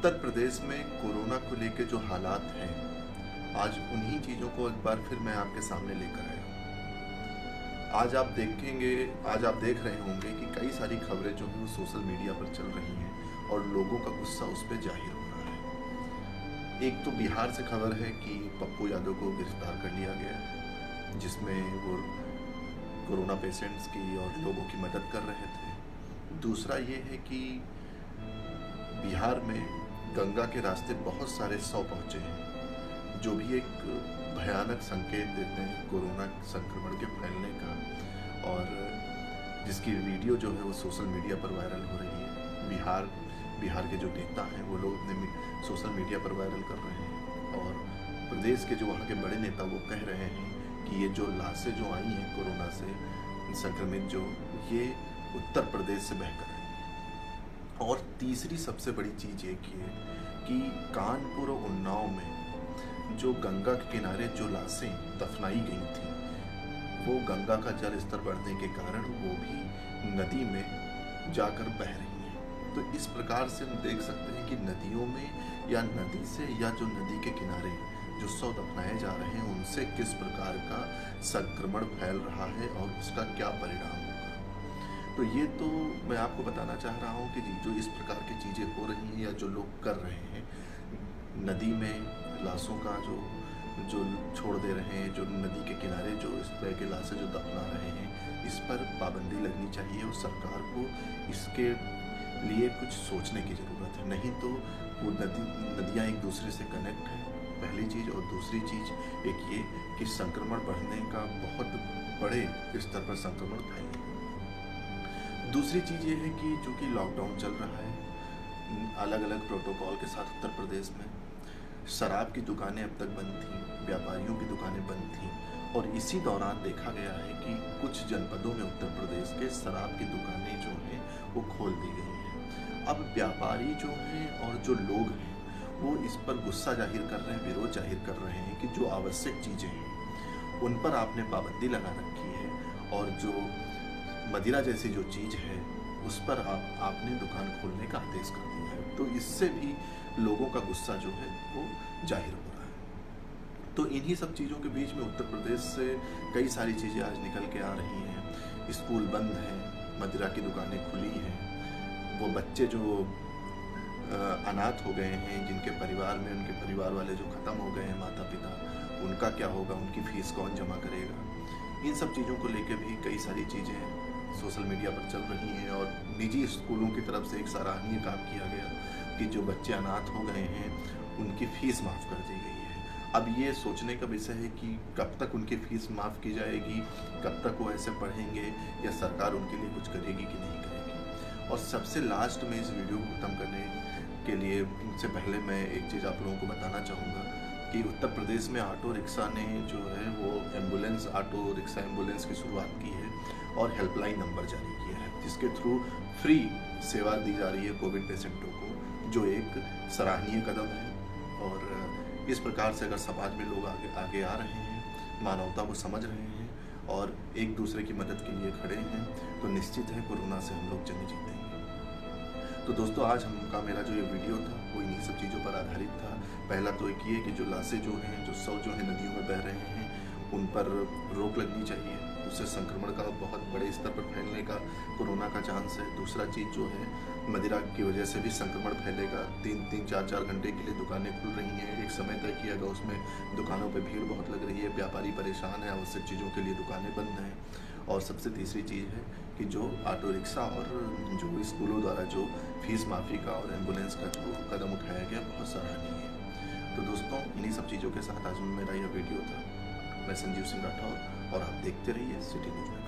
उत्तर प्रदेश में कोरोना को लेकर जो हालात हैं, आज उन्हीं चीज़ों को एक बार फिर मैं आपके सामने लेकर आया हूँ। आज आप देख रहे होंगे कि कई सारी खबरें जो हैं वो सोशल मीडिया पर चल रही हैं और लोगों का गुस्सा उस पर जाहिर हो रहा है। एक तो बिहार से खबर है कि पप्पू यादव को गिरफ्तार कर लिया गया है, जिसमें वो कोरोना पेशेंट्स की और लोगों की मदद कर रहे थे। दूसरा ये है कि बिहार में गंगा के रास्ते बहुत सारे शव पहुंचे हैं, जो भी एक भयानक संकेत देते हैं कोरोना संक्रमण के फैलने का, और जिसकी वीडियो जो है वो सोशल मीडिया पर वायरल हो रही है। बिहार के जो नेता हैं वो लोग अपने सोशल मीडिया पर वायरल कर रहे हैं, और प्रदेश के जो वहाँ के बड़े नेता वो कह रहे हैं कि ये जो लाशें जो आई हैं कोरोना से संक्रमित ये उत्तर प्रदेश से बहकर आई हैं। और तीसरी सबसे बड़ी चीज़ एक ये कि कानपुर और उन्नाव में जो गंगा के किनारे जो लाशें दफनाई गई थी, वो गंगा का जल स्तर बढ़ने के कारण वो भी नदी में जाकर बह रही हैं। तो इस प्रकार से हम देख सकते हैं कि नदियों में या नदी से या जो नदी के किनारे जो शव दफनाए जा रहे हैं उनसे किस प्रकार का संक्रमण फैल रहा है और उसका क्या परिणाम होगा। तो ये तो मैं आपको बताना चाह रहा हूँ कि जो इस प्रकार की चीज़ें हो रही हैं या जो लोग कर रहे हैं, नदी में लाशों का जो छोड़ दे रहे हैं, जो नदी के किनारे जो इस तरह के लाशें जो दफना रहे हैं, इस पर पाबंदी लगनी चाहिए और सरकार को इसके लिए कुछ सोचने की ज़रूरत है। नहीं तो वो नदियाँ एक दूसरे से कनेक्ट हैं, पहली चीज़, और दूसरी चीज़ एक ये कि संक्रमण बढ़ने का बहुत बड़े स्तर पर संक्रमण फैले। दूसरी चीज़ ये है कि चूँकि लॉकडाउन चल रहा है, अलग अलग प्रोटोकॉल के साथ उत्तर प्रदेश में शराब की दुकानें अब तक बंद थीं, व्यापारियों की दुकानें बंद थीं, और इसी दौरान देखा गया है कि कुछ जनपदों में उत्तर प्रदेश के शराब की दुकानें जो हैं वो खोल दी गई हैं। अब व्यापारी जो हैं और जो लोग हैं वो इस पर गुस्सा जाहिर कर रहे हैं, विरोध जाहिर कर रहे हैं कि जो आवश्यक चीज़ें हैं उन पर आपने पाबंदी लगा रखी है, और जो मदिरा जैसी जो चीज़ है उस पर आपने दुकान खोलने का आदेश कर दिया है। तो इससे भी लोगों का गुस्सा जो है वो जाहिर हो रहा है। तो इन्हीं सब चीज़ों के बीच में उत्तर प्रदेश से कई सारी चीज़ें आज निकल के आ रही हैं। स्कूल बंद हैं, मदिरा की दुकानें खुली हैं, वो बच्चे जो अनाथ हो गए हैं, जिनके परिवार में उनके परिवार वाले जो ख़त्म हो गए हैं, माता पिता, उनका क्या होगा, उनकी फ़ीस कौन जमा करेगा। इन सब चीज़ों को लेकर भी कई सारी चीज़ें सोशल मीडिया पर चल रही हैं, और निजी स्कूलों की तरफ से एक सराहनीय काम किया गया कि जो बच्चे अनाथ हो गए हैं उनकी फ़ीस माफ़ कर दी गई है। अब ये सोचने का विषय है कि कब तक उनकी फ़ीस माफ़ की जाएगी, कब तक वो ऐसे पढ़ेंगे, या सरकार उनके लिए कुछ करेगी कि नहीं करेगी। और सबसे लास्ट में इस वीडियो को ख़त्म करने के लिए से पहले मैं एक चीज़ आप लोगों को बताना चाहूँगा कि उत्तर प्रदेश में ऑटो रिक्शा ने जो है वो ऑटो रिक्शा एम्बुलेंस की शुरुआत की है और हेल्पलाइन नंबर जारी किया है, जिसके थ्रू फ्री सेवा दी जा रही है कोविड पेशेंटों को, जो एक सराहनीय कदम है। और इस प्रकार से अगर समाज में लोग आगे आ रहे हैं, मानवता को समझ रहे हैं और एक दूसरे की मदद के लिए खड़े हैं, तो निश्चित है कोरोना से हम लोग जंग जीतेंगे। तो दोस्तों, आज हमका मेरा जो ये वीडियो था वो इन्हीं सब चीज़ों पर आधारित था। पहला तो एक ये कि जो लाशें जो हैं, जो शव जो है नदियों में बह रहे हैं, उन पर रोक लगनी चाहिए, उससे संक्रमण का बहुत बड़े स्तर पर फैलने का कोरोना का चांस है। दूसरा चीज़ जो है, मदिरा की वजह से भी संक्रमण फैलेगा। 3-3, 4-4 घंटे के लिए दुकानें खुल रही हैं, एक समय तय किया गया, उसमें दुकानों पर भीड़ बहुत लग रही है, व्यापारी परेशान है, आवश्यक चीज़ों के लिए दुकानें बंद हैं। और सबसे तीसरी चीज़ है कि जो ऑटो रिक्शा और जो स्कूलों द्वारा जो फीस माफ़ी का और एम्बुलेंस का जो कदम उठाया गया, बहुत सराहनीय है। तो दोस्तों, इन्हीं सब चीज़ों के साथ आज मेरा यह वीडियो था। मैं संजीव सिंह राठौर, और आप देखते रहिए सिटी न्यूज़।